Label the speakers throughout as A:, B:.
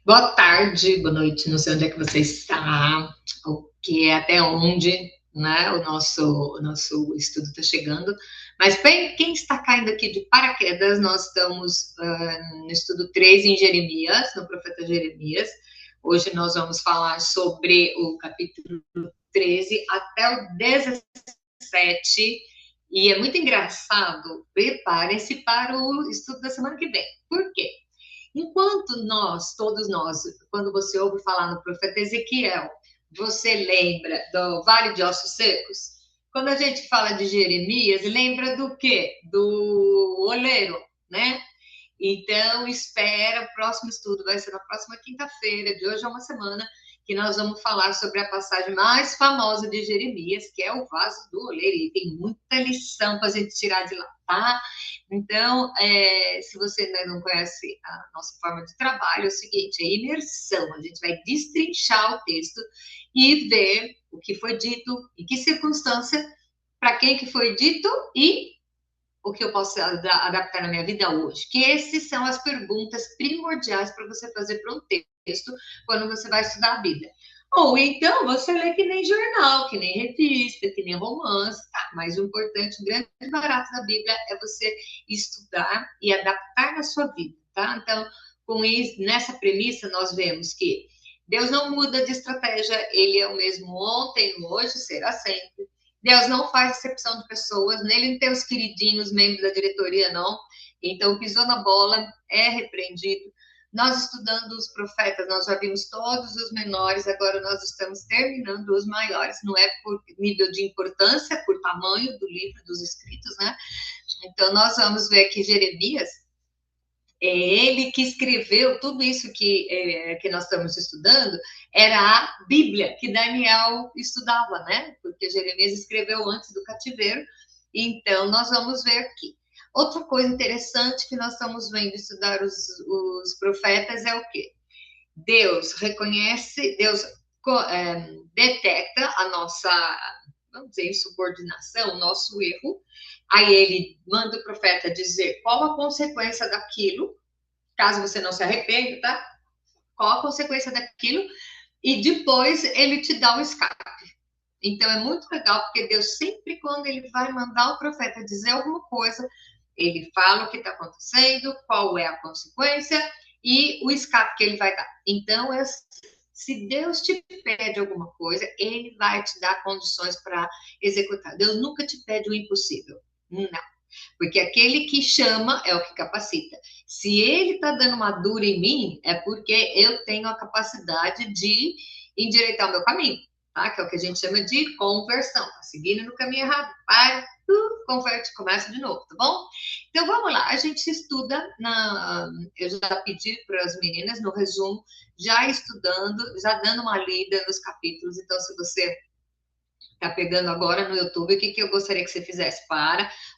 A: Boa tarde, boa noite, não sei onde é que você está, o que é, até onde, né, o nosso estudo está chegando. Mas bem, quem está caindo aqui de paraquedas, nós estamos no estudo 3 em Jeremias, no profeta Jeremias. Hoje nós vamos falar sobre o capítulo 13 até o 17. E é muito engraçado, preparem-se para o estudo da semana que vem. Por quê? Enquanto nós, todos nós, quando você ouve falar no profeta Ezequiel, você lembra do Vale de Ossos Secos? Quando a gente fala de Jeremias, lembra do quê? Do oleiro, né? Então, espera, o próximo estudo vai ser na próxima quinta-feira, de hoje a uma semana, que nós vamos falar sobre a passagem mais famosa de Jeremias, que é o vaso do oleiro. E tem muita lição para a gente tirar de lá, tá? Então, se você ainda não conhece a nossa forma de trabalho, é o seguinte, é imersão. A gente vai destrinchar o texto e ver o que foi dito, em que circunstância, para quem que foi dito e o que eu posso adaptar na minha vida hoje? Que essas são as perguntas primordiais para você fazer para um texto quando você vai estudar a Bíblia. Ou então você lê que nem jornal, que nem revista, que nem romance, tá? Mas o importante, o grande barato da Bíblia é você estudar e adaptar na sua vida, tá? Então, com isso, nessa premissa, nós vemos que Deus não muda de estratégia, ele é o mesmo ontem, hoje, será sempre. Deus não faz exceção de pessoas, nele não tem os queridinhos, membros da diretoria, não. Então, pisou na bola, é repreendido. Nós estudando os profetas, nós já vimos todos os menores, agora nós estamos terminando os maiores, não é por nível de importância, por tamanho do livro, dos escritos, né? Então, nós vamos ver aqui Jeremias, é ele que escreveu tudo isso que nós estamos estudando, era a Bíblia que Daniel estudava, né? Porque Jeremias escreveu antes do cativeiro. Então, nós vamos ver aqui. Outra coisa interessante que nós estamos vendo estudar os profetas é o quê? Deus reconhece, Deus detecta a nossa, vamos dizer, insubordinação, o nosso erro. Aí ele manda o profeta dizer qual a consequência daquilo, caso você não se arrependa, tá? Qual a consequência daquilo, e depois ele te dá o escape. Então é muito legal, porque Deus sempre, quando ele vai mandar o profeta dizer alguma coisa, ele fala o que está acontecendo, qual é a consequência e o escape que ele vai dar. Então, se Deus te pede alguma coisa, ele vai te dar condições para executar. Deus nunca te pede o impossível. Não. Porque aquele que chama é o que capacita. Se ele está dando uma dura em mim, é porque eu tenho a capacidade de endireitar o meu caminho, tá? Que é o que a gente chama de conversão. Tá seguindo no caminho errado, para, converte, começa de novo, tá bom? Então vamos lá, a gente estuda eu já pedi para as meninas no resumo, já estudando, já dando uma lida nos capítulos. Então, se você está pegando agora no YouTube, o que eu gostaria que você fizesse?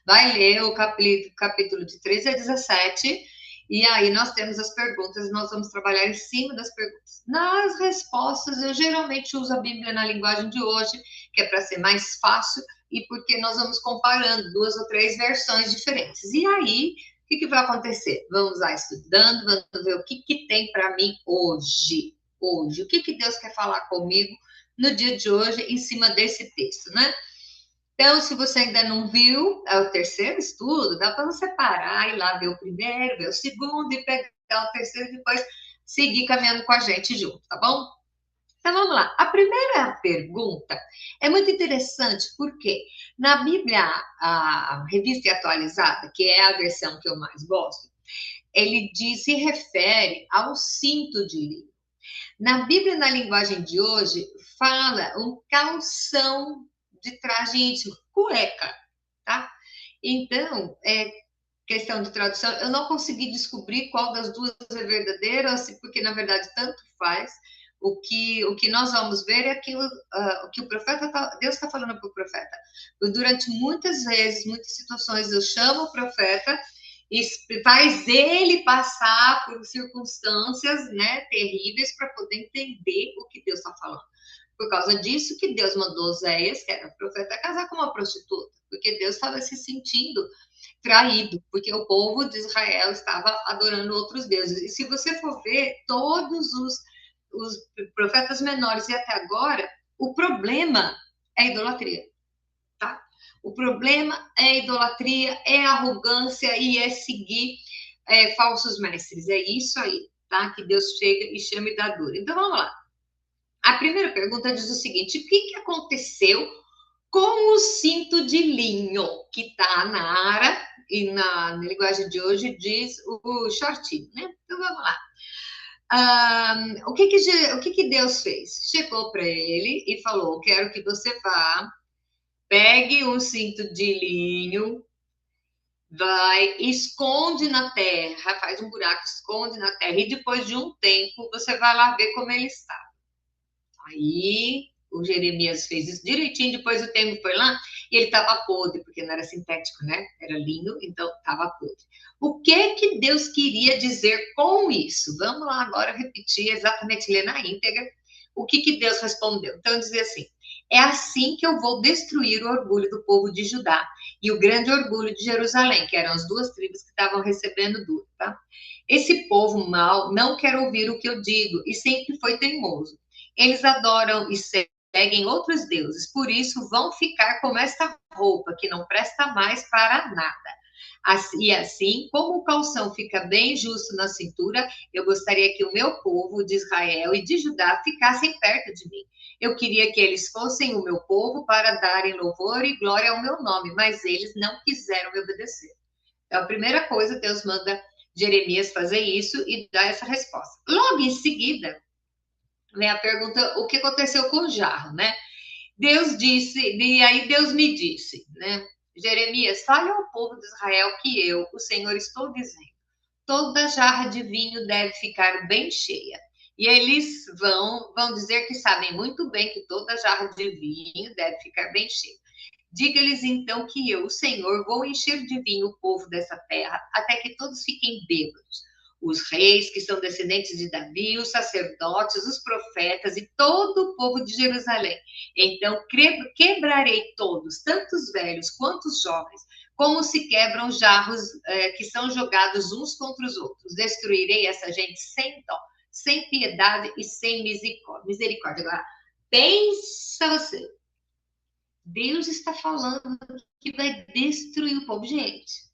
A: Vai ler o capítulo de 13 a 17, e aí nós temos as perguntas, nós vamos trabalhar em cima das perguntas. Nas respostas, eu geralmente uso a Bíblia na linguagem de hoje, que é para ser mais fácil, e porque nós vamos comparando 2 ou 3 versões diferentes. E aí, o que vai acontecer? Vamos lá estudando, vamos ver o que tem para mim hoje. Hoje, o que Deus quer falar comigo no dia de hoje em cima desse texto, né? Então, se você ainda não viu, é o terceiro estudo, dá para você parar, ir lá ver o primeiro, ver o segundo e pegar o terceiro e depois seguir caminhando com a gente junto, tá bom? Então vamos lá. A primeira pergunta é muito interessante porque na Bíblia, a revista atualizada, que é a versão que eu mais gosto, ele se refere ao cinto de linho. Na Bíblia, na linguagem de hoje, fala um calção de traje íntimo, cueca, tá? Então, questão de tradução, eu não consegui descobrir qual das duas é verdadeira, porque na verdade tanto faz. O que nós vamos ver é aquilo, o que o profeta, Deus está falando para o profeta. Durante muitas vezes, muitas situações, eu chamo o profeta e faz ele passar por circunstâncias, né, terríveis para poder entender o que Deus está falando. Por causa disso que Deus mandou Oséias, que era profeta, casar com uma prostituta, porque Deus estava se sentindo traído, porque o povo de Israel estava adorando outros deuses. E se você for ver, todos os profetas menores e até agora, o problema é a idolatria, tá? O problema é a idolatria, é a arrogância e é seguir falsos mestres. É isso aí, tá? Que Deus chega e chama e dá dura. Então, vamos lá. A primeira pergunta diz o seguinte: o que aconteceu com o cinto de linho que está na Ara e na linguagem de hoje diz o shortinho, né? Então vamos lá. O que Deus fez? Chegou para ele e falou: quero que você vá, pegue um cinto de linho, vai, esconde na terra, faz um buraco, esconde na terra, e depois de um tempo você vai lá ver como ele está. Aí o Jeremias fez isso direitinho, depois o tempo foi lá e ele estava podre, porque não era sintético, né? Era linho, então estava podre. O que Deus queria dizer com isso? Vamos lá agora repetir exatamente, ler na íntegra o que Deus respondeu. Então, dizia assim: é assim que eu vou destruir o orgulho do povo de Judá e o grande orgulho de Jerusalém, que eram as duas tribos que estavam recebendo duro, tá? Esse povo mau não quer ouvir o que eu digo e sempre foi teimoso. Eles adoram e seguem outros deuses, por isso vão ficar com esta roupa que não presta mais para nada. E assim, como o calção fica bem justo na cintura, eu gostaria que o meu povo de Israel e de Judá ficassem perto de mim. Eu queria que eles fossem o meu povo para darem louvor e glória ao meu nome, mas eles não quiseram me obedecer. Então, a primeira coisa, Deus manda Jeremias fazer isso e dar essa resposta. Logo em seguida, vem a pergunta: o que aconteceu com o jarro, né? Deus disse, e aí Deus me disse, né? Jeremias, fale ao povo de Israel que eu, o Senhor, estou dizendo: toda jarra de vinho deve ficar bem cheia. E eles vão dizer que sabem muito bem que toda jarra de vinho deve ficar bem cheia. Diga-lhes então que eu, o Senhor, vou encher de vinho o povo dessa terra, até que todos fiquem bêbados. Os reis, que são descendentes de Davi, os sacerdotes, os profetas e todo o povo de Jerusalém. Então quebrarei todos, tanto os velhos quanto os jovens, como se quebram jarros que são jogados uns contra os outros. Destruirei essa gente sem dó, sem piedade e sem misericórdia. Agora, pensa você. Deus está falando que vai destruir o povo, gente.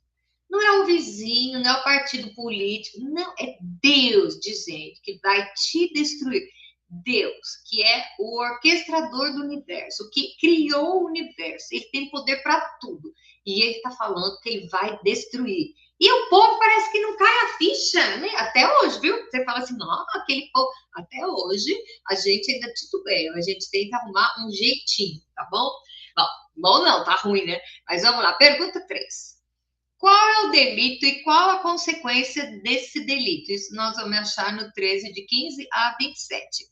A: Não é o vizinho, não é o partido político, não, é Deus dizendo que vai te destruir. Deus, que é o orquestrador do universo, que criou o universo, ele tem poder para tudo. E ele está falando que ele vai destruir. E o povo parece que não cai a ficha, né? Até hoje, viu? Você fala assim: não, aquele povo. Até hoje, a gente ainda titubeia, a gente tenta arrumar um jeitinho, tá bom? Bom não, tá ruim, né? Mas vamos lá, pergunta 3. Qual é o delito e qual a consequência desse delito? Isso nós vamos achar no 13, de 15 a 27.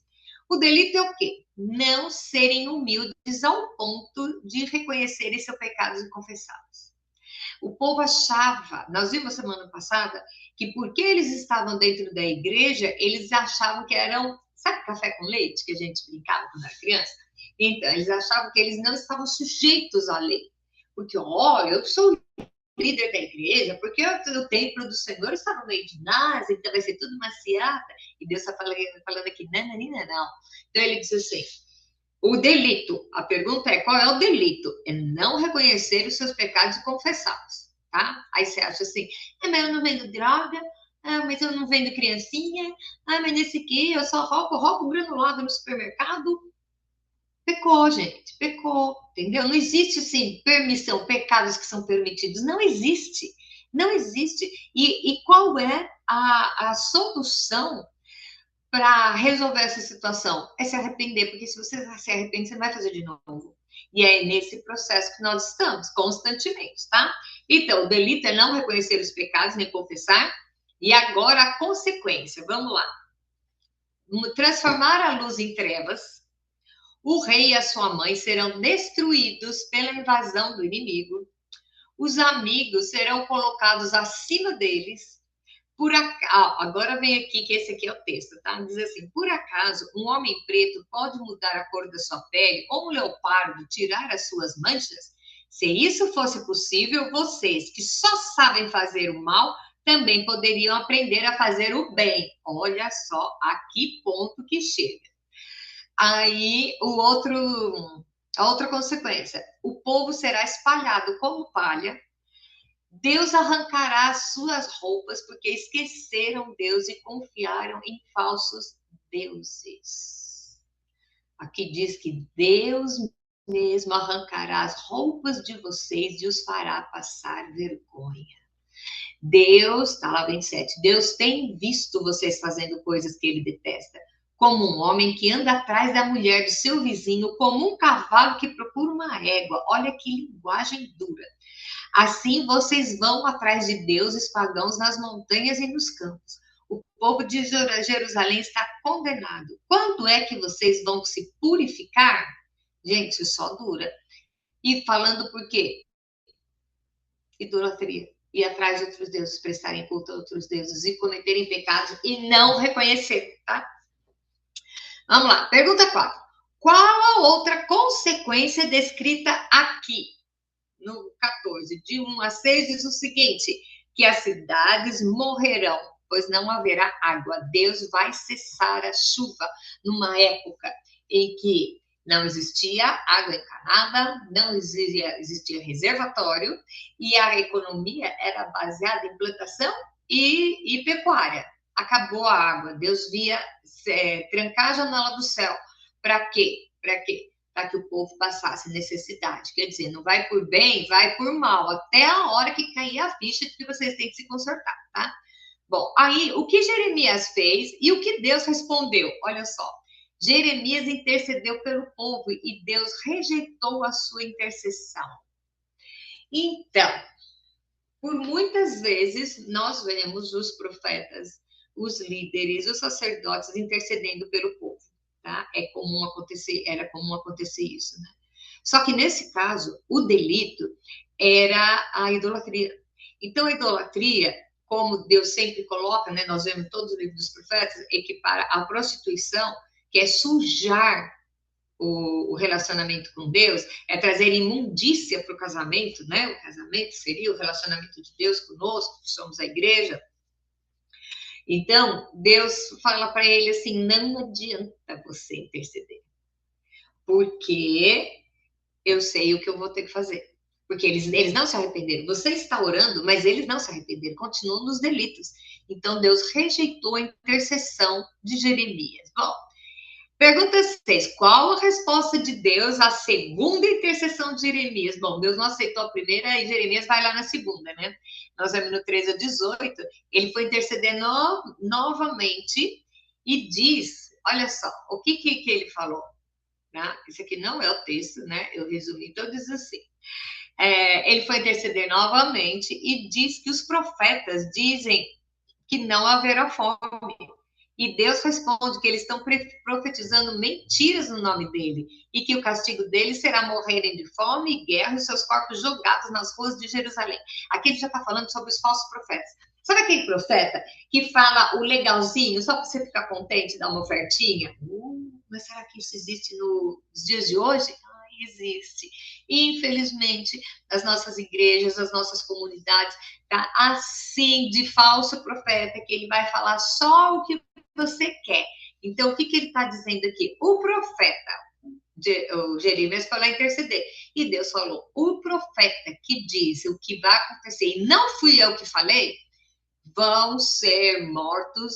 A: O delito é o quê? Não serem humildes ao ponto de reconhecerem seus pecados e confessá-los. O povo achava, nós vimos semana passada, que porque eles estavam dentro da igreja, eles achavam que eram, sabe, café com leite, que a gente brincava quando era criança? Então, eles achavam que eles não estavam sujeitos à lei. Porque, eu sou líder da igreja, porque o templo do Senhor está no meio de nós, então vai ser tudo maciata. E Deus está falando aqui: não. Então ele diz assim: o delito, a pergunta é: qual é o delito? É não reconhecer os seus pecados e confessá-los, tá? Aí você acha assim: mas eu não vendo droga, mas eu não vendo criancinha, mas nesse aqui eu só roubo granulado no supermercado. Pecou, gente, pecou, entendeu? Não existe, assim, permissão, pecados que são permitidos, não existe, não existe. E qual é a solução para resolver essa situação? É se arrepender, porque se você se arrepende, você não vai fazer de novo. E é nesse processo que nós estamos, constantemente, tá? Então, o delito é não reconhecer os pecados, nem confessar. E agora a consequência, vamos lá. Transformar a luz em trevas. O rei e a sua mãe serão destruídos pela invasão do inimigo. Os amigos serão colocados acima deles. Agora vem aqui, que esse aqui é o texto, tá? Diz assim: por acaso um homem preto pode mudar a cor da sua pele, ou um leopardo tirar as suas manchas? Se isso fosse possível, vocês que só sabem fazer o mal também poderiam aprender a fazer o bem. Olha só a que ponto que chega. Aí a outra consequência: o povo será espalhado como palha. Deus arrancará as suas roupas porque esqueceram Deus e confiaram em falsos deuses. Aqui diz que Deus mesmo arrancará as roupas de vocês e os fará passar vergonha. Deus, tá lá 27, Deus tem visto vocês fazendo coisas que ele detesta, como um homem que anda atrás da mulher do seu vizinho, como um cavalo que procura uma égua. Olha que linguagem dura. Assim vocês vão atrás de deuses pagãos nas montanhas e nos campos. O povo de Jerusalém está condenado. Quando é que vocês vão se purificar? Gente, só dura. E falando por quê? Idolatria. Ir atrás de outros deuses, prestarem culto a outros deuses e cometerem pecados e não reconhecer, tá? Vamos lá, pergunta 4. Qual a outra consequência descrita aqui? No 14, de 1 a 6, diz o seguinte: que as cidades morrerão, pois não haverá água. Deus vai cessar a chuva numa época em que não existia água encanada, não existia reservatório, e a economia era baseada em plantação e pecuária. Acabou a água. Deus via trancar a janela do céu. Para quê? Para quê? Para que o povo passasse necessidade. Quer dizer, não vai por bem, vai por mal, até a hora que cair a ficha de que vocês têm que se consertar, tá? Bom, aí o que Jeremias fez e o que Deus respondeu? Olha só, Jeremias intercedeu pelo povo e Deus rejeitou a sua intercessão. Então, por muitas vezes nós vemos os profetas, os líderes, os sacerdotes intercedendo pelo povo. Tá? Era comum acontecer isso, né? Só que nesse caso, o delito era a idolatria. Então, a idolatria, como Deus sempre coloca, né? Nós vemos em todos os livros dos profetas, equipara a prostituição, que é sujar o relacionamento com Deus, é trazer imundícia para o casamento, né? O casamento seria o relacionamento de Deus conosco, que somos a igreja. Então, Deus fala para ele assim: não adianta você interceder, porque eu sei o que eu vou ter que fazer. Porque eles não se arrependeram. Você está orando, mas eles não se arrependeram, continuam nos delitos. Então, Deus rejeitou a intercessão de Jeremias. Bom, pergunta 6. Qual a resposta de Deus à segunda intercessão de Jeremias? Bom, Deus não aceitou a primeira e Jeremias vai lá na segunda, né? Nós vamos no 13 a 18. Ele foi interceder novamente e diz, olha só, o que ele falou? Né? Esse aqui não é o texto, né? Eu resumi, então diz assim. Ele foi interceder novamente e diz que os profetas dizem que não haverá fome. E Deus responde que eles estão profetizando mentiras no nome dele e que o castigo deles será morrerem de fome e guerra e seus corpos jogados nas ruas de Jerusalém. Aqui ele já está falando sobre os falsos profetas. Sabe aquele profeta que fala o legalzinho só para você ficar contente, dar uma ofertinha? Mas será que isso existe nos dias de hoje? Existe. E, infelizmente, as nossas igrejas, as nossas comunidades, tá assim de falso profeta, que ele vai falar só o que você quer. Então, o que ele está dizendo aqui? O profeta, o Jeremias foi lá interceder. E Deus falou, o profeta que diz o que vai acontecer, e não fui eu que falei, vão ser mortos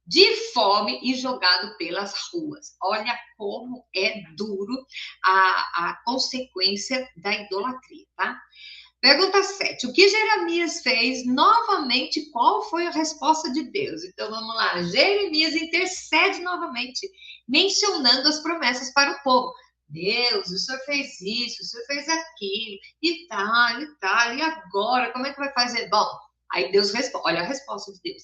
A: de fome e jogado pelas ruas. Olha como é duro a consequência da idolatria, tá? Pergunta 7. O que Jeremias fez? Novamente, qual foi a resposta de Deus? Então, vamos lá. Jeremias intercede novamente, mencionando as promessas para o povo. Deus, o Senhor fez isso, o Senhor fez aquilo, e tal, e agora, como é que vai fazer? Bom, aí Deus responde. Olha a resposta de Deus.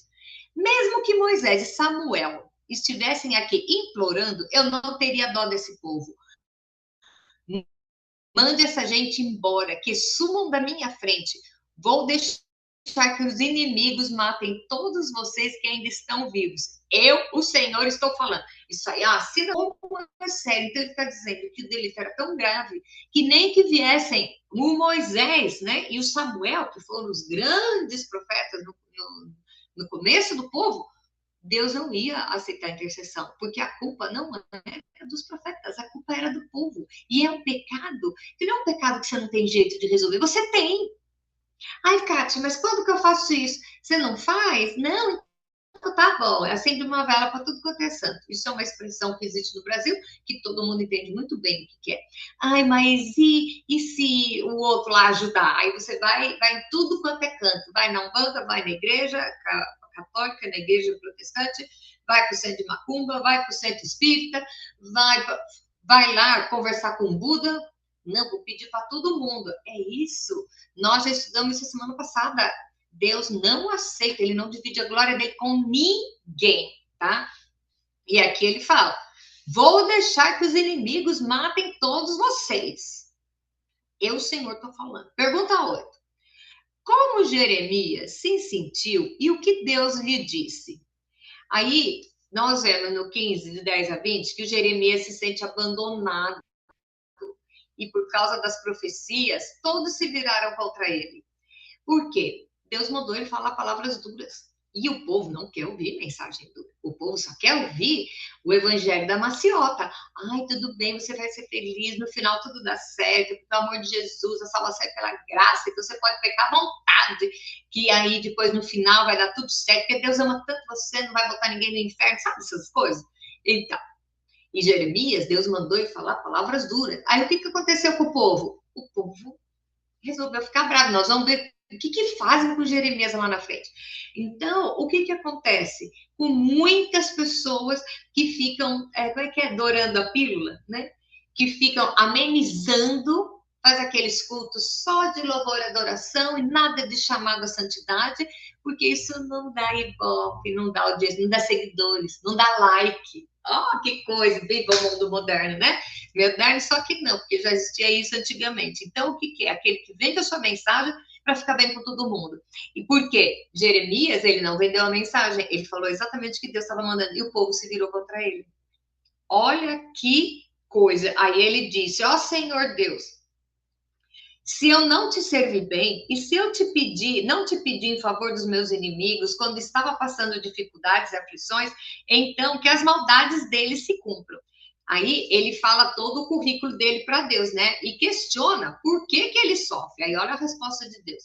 A: Mesmo que Moisés e Samuel estivessem aqui implorando, eu não teria dó desse povo. Mande essa gente embora, que sumam da minha frente. Vou deixar deixar que os inimigos matem todos vocês que ainda estão vivos. Eu, o Senhor, estou falando. Isso aí, se não é sério. Então ele está dizendo que o delito era tão grave que nem que viessem o Moisés, né, e o Samuel, que foram os grandes profetas no começo do povo, Deus não ia aceitar a intercessão, porque a culpa não era dos profetas, a culpa era do povo. E é um pecado, que não é um pecado que você não tem jeito de resolver, você tem. Ai, Kátia, mas quando que eu faço isso? Você não faz? Não, então tá bom. É acende uma vela para tudo quanto é santo. Isso é uma expressão que existe no Brasil, que todo mundo entende muito bem o que é. Ai, mas e se o outro lá ajudar? Aí você vai em tudo quanto é canto. Vai na Umbanda, vai na igreja católica, na igreja protestante, vai para o centro de Macumba, vai para o centro espírita, vai lá conversar com o Buda. Não, vou pedir para todo mundo. É isso. Nós já estudamos isso semana passada. Deus não aceita, ele não divide a glória dele com ninguém, tá? E aqui ele fala: vou deixar que os inimigos matem todos vocês. Eu, Senhor, estou falando. Pergunta 8. Como Jeremias se sentiu e o que Deus lhe disse? Aí, nós vemos no 15, de 10 a 20, que o Jeremias se sente abandonado. E por causa das profecias, todos se viraram contra ele. Por quê? Deus mandou ele falar palavras duras. E o povo não quer ouvir mensagem dura. O povo só quer ouvir o evangelho da maciota. Ai, tudo bem, você vai ser feliz, no final tudo dá certo, pelo amor de Jesus, a salvação é pela graça, então você pode pecar à vontade, que aí depois no final vai dar tudo certo, porque Deus ama tanto você, não vai botar ninguém no inferno, sabe essas coisas? Então, e Jeremias, Deus mandou ele falar palavras duras. Aí o que aconteceu com o povo? O povo resolveu ficar bravo. Nós vamos ver o que fazem com Jeremias lá na frente. Então, o que acontece? Com muitas pessoas que ficam, como é que é? Dourando a pílula, né? Que ficam amenizando, faz aqueles cultos só de louvor e adoração e nada de chamado à santidade, porque isso não dá ibope, não dá audiência, não dá seguidores, não dá like. Oh, que coisa, bem bom mundo moderno, né? Moderno, só que não, porque já existia isso antigamente. Então, o que é? Aquele que vende a sua mensagem para ficar bem com todo mundo. E por quê? Jeremias, ele não vendeu a mensagem, ele falou exatamente o que Deus estava mandando, e o povo se virou contra ele. Olha que coisa. Aí ele disse: ó Senhor Deus, se eu não te servir bem, e se eu te pedir, não te pedir em favor dos meus inimigos, quando estava passando dificuldades e aflições, então que as maldades deles se cumpram. Aí ele fala todo o currículo dele para Deus, né? E questiona por que ele sofre. Aí olha a resposta de Deus: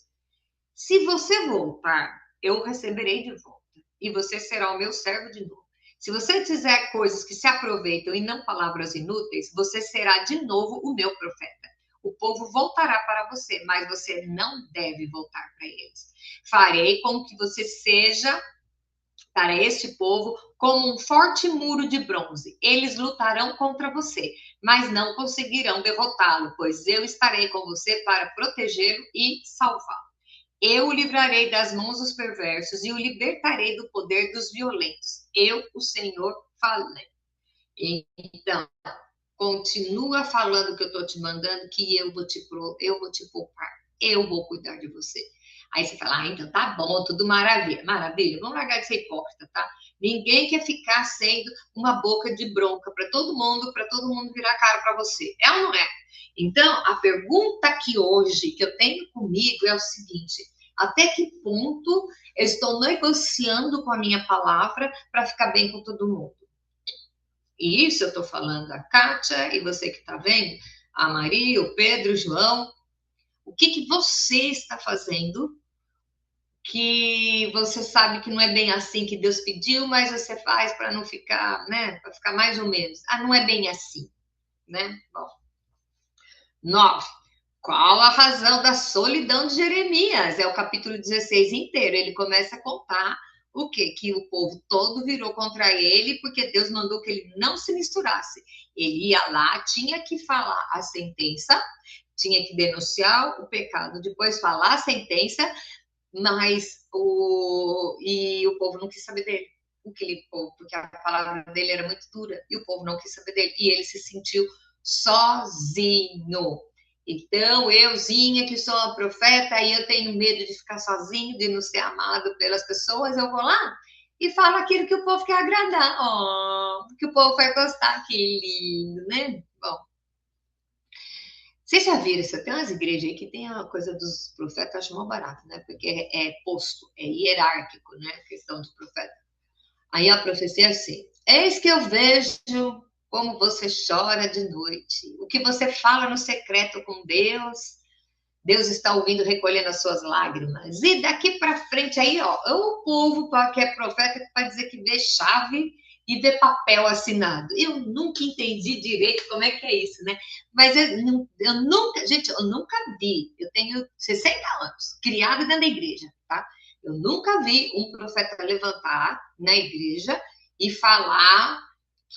A: se você voltar, eu receberei de volta, e você será o meu servo de novo. Se você fizer coisas que se aproveitam e não palavras inúteis, você será de novo o meu profeta. O povo voltará para você, mas você não deve voltar para eles. Farei com que você seja para este povo como um forte muro de bronze. Eles lutarão contra você, mas não conseguirão derrotá-lo, pois eu estarei com você para protegê-lo e salvá-lo. Eu o livrarei das mãos dos perversos e o libertarei do poder dos violentos. Eu, o Senhor, falei. Então, continua falando que eu estou te mandando, que eu vou te poupar. Eu vou cuidar de você. Aí você fala, então tá bom, tudo maravilha. Maravilha, vamos largar de ser hipócrita, tá? Ninguém quer ficar sendo uma boca de bronca para todo mundo virar cara para você. É ou não é? Então, a pergunta aqui hoje que eu tenho comigo é o seguinte: até que ponto eu estou negociando com a minha palavra para ficar bem com todo mundo? E isso eu estou falando a Kátia e você que está vendo, a Maria, o Pedro, o João. O que você está fazendo que você sabe que não é bem assim que Deus pediu, mas você faz para não ficar, né? Para ficar mais ou menos. Não é bem assim, né? Bom. 9. Qual a razão da solidão de Jeremias? É o capítulo 16 inteiro. Ele começa a contar o quê? Que o povo todo virou contra ele porque Deus mandou que ele não se misturasse. Ele ia lá, tinha que falar a sentença, tinha que denunciar o pecado, depois falar a sentença, mas o povo não quis saber dele. Porque a palavra dele era muito dura e o povo não quis saber dele. E ele se sentiu sozinho. Então, euzinha, que sou uma profeta, e eu tenho medo de ficar sozinho, de não ser amado pelas pessoas, eu vou lá e falo aquilo que o povo quer agradar. Oh, que o povo vai gostar, que lindo, né? Bom, vocês já viram, você tem umas igrejas aí que tem a coisa dos profetas, eu acho mó barato, né? Porque é posto, é hierárquico, né? A questão do profeta. Aí a profecia é assim: eis que eu vejo como você chora de noite. O que você fala no secreto com Deus, Deus está ouvindo, recolhendo as suas lágrimas. E daqui para frente aí, ó, é o povo que é profeta que vai dizer que vê chave e vê papel assinado. Eu nunca entendi direito como é que é isso, né? Mas eu nunca, gente, eu nunca vi. Eu tenho 60 anos, criada dentro da igreja, tá? Eu nunca vi um profeta levantar na igreja e falar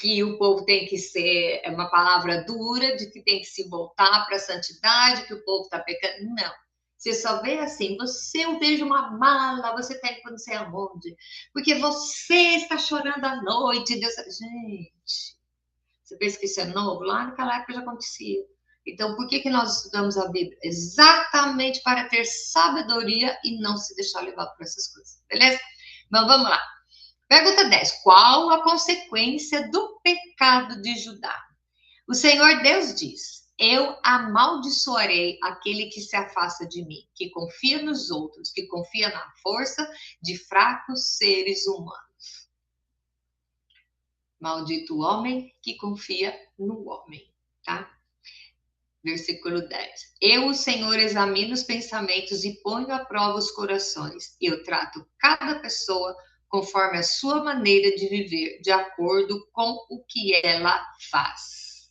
A: que o povo tem que ser uma palavra dura, de que tem que se voltar para a santidade, que o povo está pecando. Não. Você só vê assim, eu vejo uma mala, você está indo não sei aonde, porque você está chorando à noite. Deus, gente, você pensa que isso é novo? Lá naquela época já acontecia. Então, por que nós estudamos a Bíblia? Exatamente para ter sabedoria e não se deixar levar por essas coisas, beleza? Então, vamos lá. Pergunta 10. Qual a consequência do pecado de Judá? O Senhor Deus diz: eu amaldiçoarei aquele que se afasta de mim, que confia nos outros, que confia na força de fracos seres humanos. Maldito o homem que confia no homem, tá? Versículo 10. Eu, o Senhor, examino os pensamentos e ponho à prova os corações. Eu trato cada pessoa conforme a sua maneira de viver, de acordo com o que ela faz.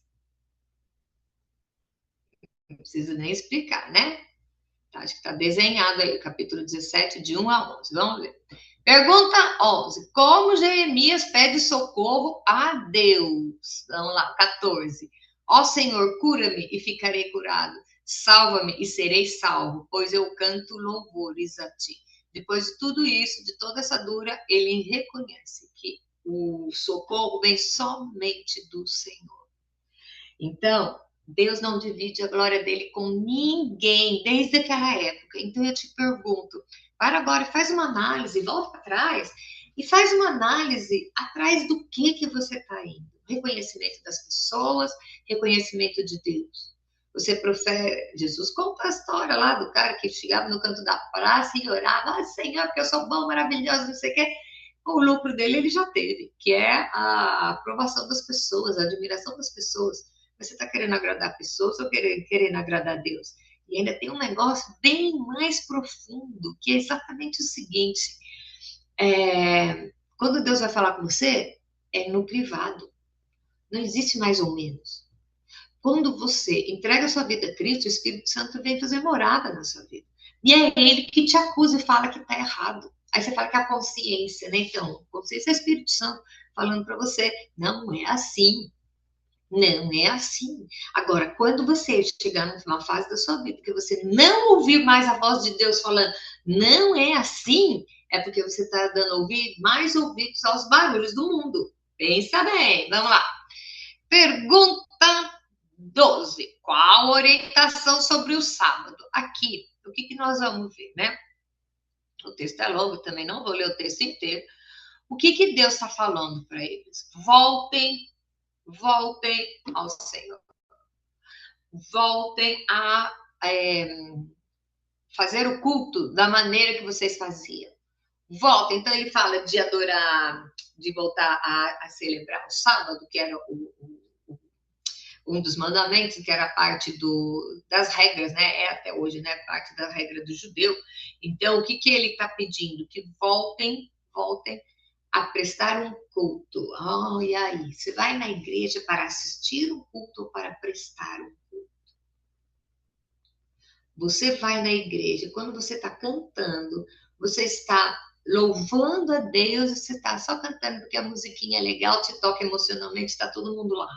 A: Não preciso nem explicar, né? Acho que está desenhado aí, capítulo 17, de 1 a 11. Vamos ver. Pergunta 11. Como Jeremias pede socorro a Deus? Vamos lá, 14. Ó Senhor, cura-me e ficarei curado. Salva-me e serei salvo, pois eu canto louvores a ti. Depois de tudo isso, de toda essa dura, ele reconhece que o socorro vem somente do Senhor. Então, Deus não divide a glória dele com ninguém desde aquela época. Então eu te pergunto, para agora, faz uma análise, volta para trás e faz uma análise atrás do que você está indo. Reconhecimento das pessoas, reconhecimento de Deus. Você profere, Jesus conta a história lá do cara que chegava no canto da praça e orava, ah, Senhor, porque eu sou bom, maravilhoso, não sei o quê. O lucro dele ele já teve, que é a aprovação das pessoas, a admiração das pessoas. Você está querendo agradar pessoas ou querendo agradar a Deus? E ainda tem um negócio bem mais profundo, que é exatamente o seguinte: quando Deus vai falar com você, é no privado. Não existe mais ou menos. Quando você entrega a sua vida a Cristo, o Espírito Santo vem fazer morada na sua vida. E é ele que te acusa e fala que está errado. Aí você fala que é a consciência, né? Então, consciência é o Espírito Santo falando para você, não é assim. Não é assim. Agora, quando você chegar numa fase da sua vida que você não ouvir mais a voz de Deus falando, não é assim, é porque você está dando mais ouvidos aos barulhos do mundo. Pensa bem, vamos lá. Pergunta 12. Qual a orientação sobre o sábado? Aqui, o que nós vamos ver, né? O texto é longo, também não vou ler o texto inteiro. O que Deus está falando para eles? Voltem ao Senhor. Voltem a fazer o culto da maneira que vocês faziam. Voltem. Então ele fala de adorar, de voltar a celebrar o sábado, que era um dos mandamentos, que era parte das regras, né? É até hoje, né? Parte da regra do judeu. Então, o que ele está pedindo? Que voltem a prestar um culto. Oh, e aí? Você vai na igreja para assistir um culto ou para prestar um culto? Você vai na igreja, quando você está cantando, você está louvando a Deus, você está só cantando porque a musiquinha é legal, te toca emocionalmente, está todo mundo lá.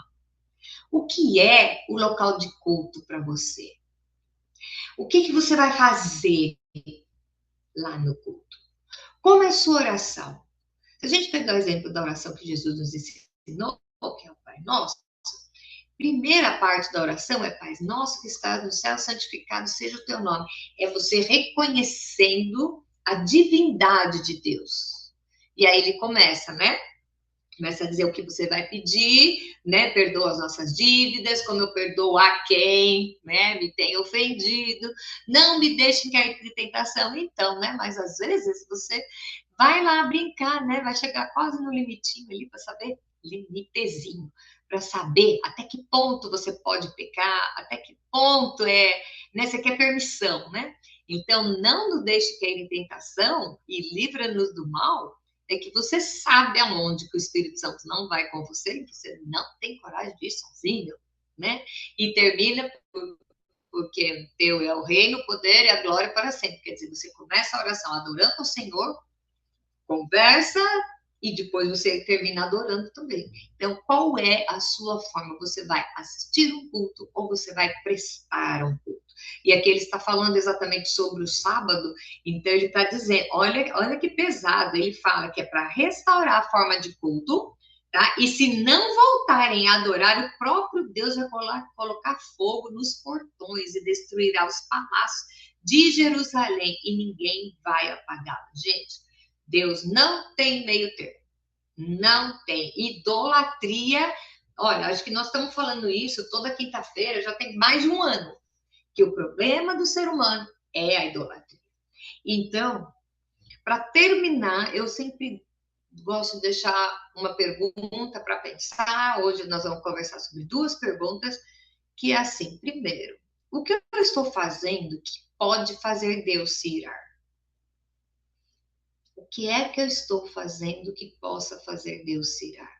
A: O que é o local de culto para você? O que você vai fazer lá no culto? Como é a sua oração? Se a gente pegar o exemplo da oração que Jesus nos ensinou, que é o Pai Nosso, Primeira parte da oração é Pai nosso que estás no céu, santificado seja o teu nome. É você reconhecendo a divindade de Deus. E aí ele começa, né? Começa a dizer o que você vai pedir, né? Perdoa as nossas dívidas, como eu perdoo a quem, né, me tem ofendido. Não me deixe cair de tentação. Então, né? Mas às vezes você vai lá brincar, né? Vai chegar quase no limitinho ali para saber, limitezinho, para saber até que ponto você pode pecar, até que ponto né? Você quer permissão, né? Então, não nos deixe cair em tentação e livra-nos do mal. É que você sabe aonde que o Espírito Santo não vai com você, e você não tem coragem de ir sozinho, né? E termina porque teu é o reino, o poder e a glória para sempre. Quer dizer, você começa a oração adorando o Senhor, conversa e depois você termina adorando também. Então, qual é a sua forma? Você vai assistir um culto ou você vai prestar um culto? E aqui ele está falando exatamente sobre o sábado, então ele está dizendo, olha que pesado, ele fala que é para restaurar a forma de culto, tá? E se não voltarem a adorar, o próprio Deus vai colocar fogo nos portões e destruirá os palácios de Jerusalém e ninguém vai apagá-lo. Gente, Deus não tem meio termo. Não tem. Idolatria. Olha, acho que nós estamos falando isso toda quinta-feira, já tem mais de um ano, que o problema do ser humano é a idolatria. Então, para terminar, eu sempre gosto de deixar uma pergunta para pensar. Hoje nós vamos conversar sobre duas perguntas, que é assim, primeiro, o que eu estou fazendo que pode fazer Deus se irar? O que é que eu estou fazendo que possa fazer Deus se irar?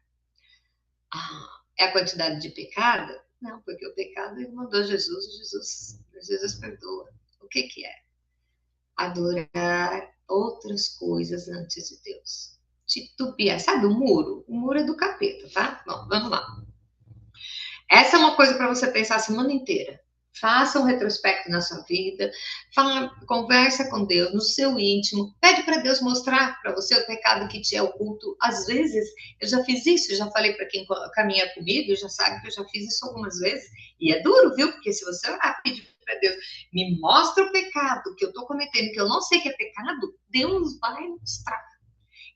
A: É a quantidade de pecado? Não, porque o pecado ele mandou Jesus perdoa. O que é? Adorar outras coisas antes de Deus. Titubear. Sabe o muro? O muro é do capeta, tá? Bom, vamos lá. Essa é uma coisa para você pensar a semana inteira. Faça um retrospecto na sua vida, conversa com Deus no seu íntimo, pede para Deus mostrar para você o pecado que te é oculto. Às vezes, eu já fiz isso, já falei para quem caminha comigo, já sabe que eu já fiz isso algumas vezes, e é duro, viu? Porque se você orar, pedir para Deus, me mostra o pecado que eu estou cometendo, que eu não sei que é pecado, Deus vai mostrar.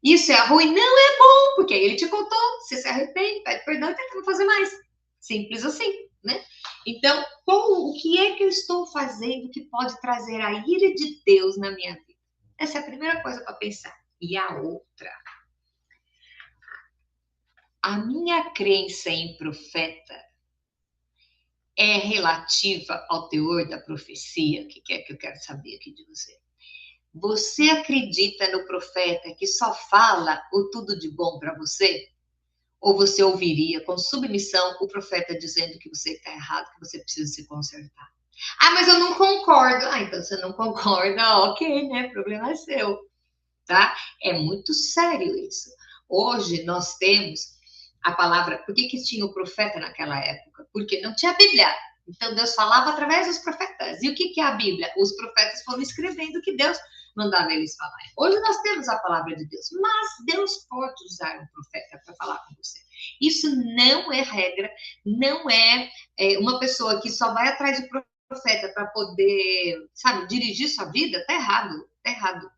A: Isso é ruim? Não é bom, porque aí ele te contou, você se arrepende, pede perdão e tenta não fazer mais. Simples assim, né? Então, o que é que eu estou fazendo que pode trazer a ira de Deus na minha vida? Essa é a primeira coisa para pensar. E a outra, a minha crença em profeta é relativa ao teor da profecia? O que é que eu quero saber aqui de você? Você acredita no profeta que só fala o tudo de bom para você? Ou você ouviria com submissão o profeta dizendo que você está errado, que você precisa se consertar? Ah, mas eu não concordo. Ah, então você não concorda, ok, né? O problema é seu, tá? É muito sério isso. Hoje nós temos a palavra. Por que tinha o profeta naquela época? Porque não tinha a Bíblia. Então Deus falava através dos profetas. E o que é a Bíblia? Os profetas foram escrevendo o que Deus mandava eles falarem. Hoje nós temos a palavra de Deus, mas Deus pode usar um profeta para falar com você. Isso não é regra, não é uma pessoa que só vai atrás do profeta para poder, sabe, dirigir sua vida. Tá errado,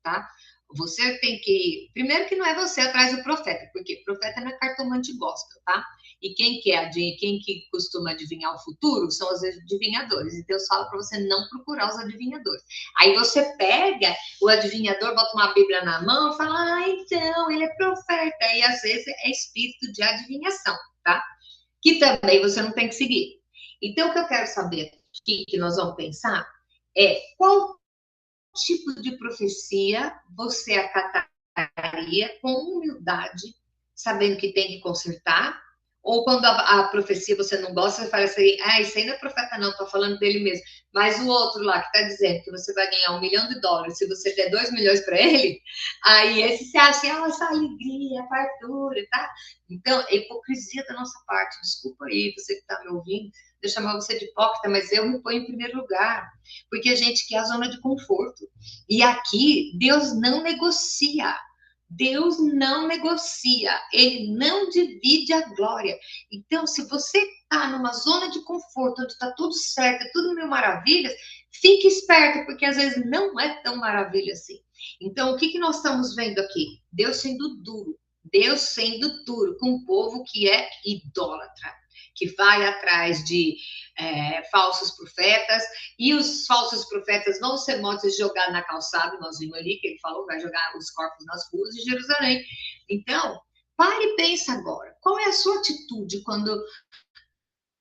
A: tá? Você tem que, primeiro que não é você atrás do profeta, porque profeta não é cartomante gospel, tá? E quem que costuma adivinhar o futuro são os adivinhadores. E Deus fala para você não procurar os adivinhadores. Aí você pega o adivinhador, bota uma Bíblia na mão e fala, então, ele é profeta. E às vezes é espírito de adivinhação, tá? Que também você não tem que seguir. Então, o que eu quero saber aqui, que nós vamos pensar, é qual tipo de profecia você acataria com humildade, sabendo que tem que consertar? Ou quando a profecia você não gosta, você fala assim, isso aí não é profeta não, tô falando dele mesmo. Mas o outro lá que tá dizendo que você vai ganhar $1 milhão, se você der 2 milhões para ele, aí esse você acha, essa alegria, fartura, tá? Então, é hipocrisia da nossa parte. Desculpa aí, você que tá me ouvindo, eu chamar você de hipócrita, mas eu me ponho em primeiro lugar, porque a gente quer a zona de conforto. E aqui, Deus não negocia. Deus não negocia, ele não divide a glória. Então, se você está numa zona de conforto, onde está tudo certo, é tudo mil maravilhas, fique esperto, porque às vezes não é tão maravilha assim. Então, o que nós estamos vendo aqui? Deus sendo duro com um povo que é idólatra, que vai atrás de falsos profetas, e os falsos profetas vão ser mortos e jogados na calçada, nós vimos ali que ele falou, vai jogar os corpos nas ruas de Jerusalém. Então, pare e pensa agora, qual é a sua atitude quando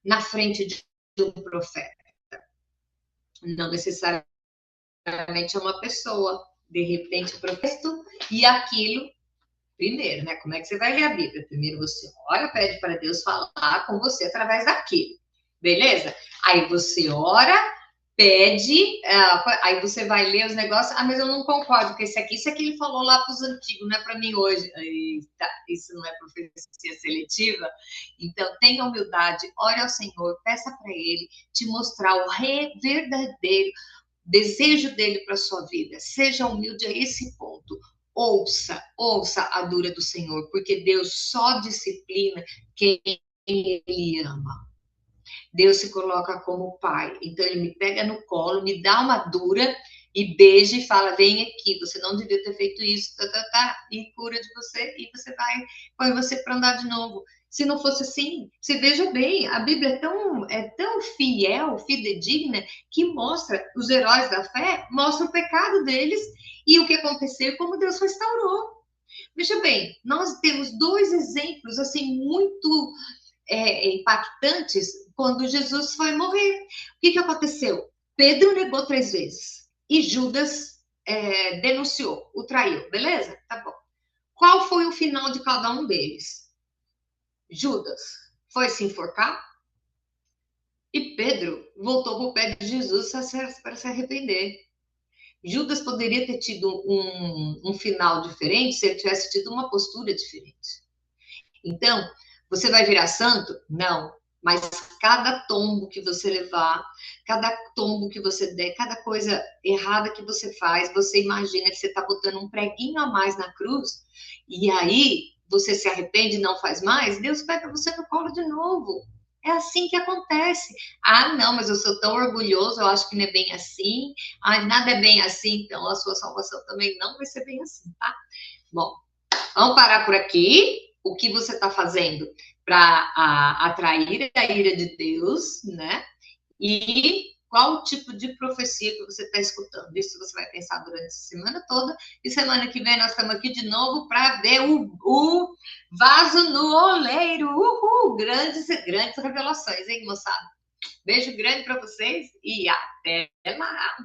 A: na frente de um profeta? Não necessariamente é uma pessoa, de repente o profeta e aquilo. Primeiro, né? Como é que você vai ler a Bíblia? Primeiro você ora, pede para Deus falar com você através daquilo. Beleza? Aí você ora, pede, aí você vai ler os negócios. Ah, mas eu não concordo com esse aqui. Isso aqui ele falou lá para os antigos, não é para mim hoje. Eita, isso não é profecia seletiva? Então, tenha humildade, ore ao Senhor, peça para Ele te mostrar o verdadeiro desejo dele para sua vida. Seja humilde a esse ponto. Ouça a dura do Senhor, porque Deus só disciplina quem Ele ama. Deus se coloca como pai, então Ele me pega no colo, me dá uma dura e beija e fala, vem aqui, você não devia ter feito isso, e cura de você, e você vai, põe você para andar de novo. Se não fosse assim, você veja bem, a Bíblia é tão fiel, fidedigna, que mostra, os heróis da fé, mostra o pecado deles e o que aconteceu, como Deus restaurou. Veja bem, nós temos dois exemplos, assim, muito impactantes, quando Jesus foi morrer. O que aconteceu? Pedro negou 3 vezes e Judas denunciou, o traiu, beleza? Tá bom. Qual foi o final de cada um deles? Judas foi se enforcar e Pedro voltou para o pé de Jesus para se arrepender. Judas poderia ter tido um final diferente se ele tivesse tido uma postura diferente. Então, você vai virar santo? Não. Mas cada tombo que você levar, cada tombo que você der, cada coisa errada que você faz, você imagina que você está botando um preguinho a mais na cruz, e aí você se arrepende e não faz mais, Deus pega você no colo de novo. É assim que acontece. Ah, não, mas eu sou tão orgulhoso, eu acho que não é bem assim. Ah, nada é bem assim, então a sua salvação também não vai ser bem assim, tá? Bom, vamos parar por aqui. O que você está fazendo para atrair a ira de Deus, né? E qual tipo de profecia que você está escutando? Isso você vai pensar durante a semana toda. E semana que vem nós estamos aqui de novo para ver o vaso no oleiro. Uhul! Grandes revelações, hein, moçada? Beijo grande para vocês e até lá!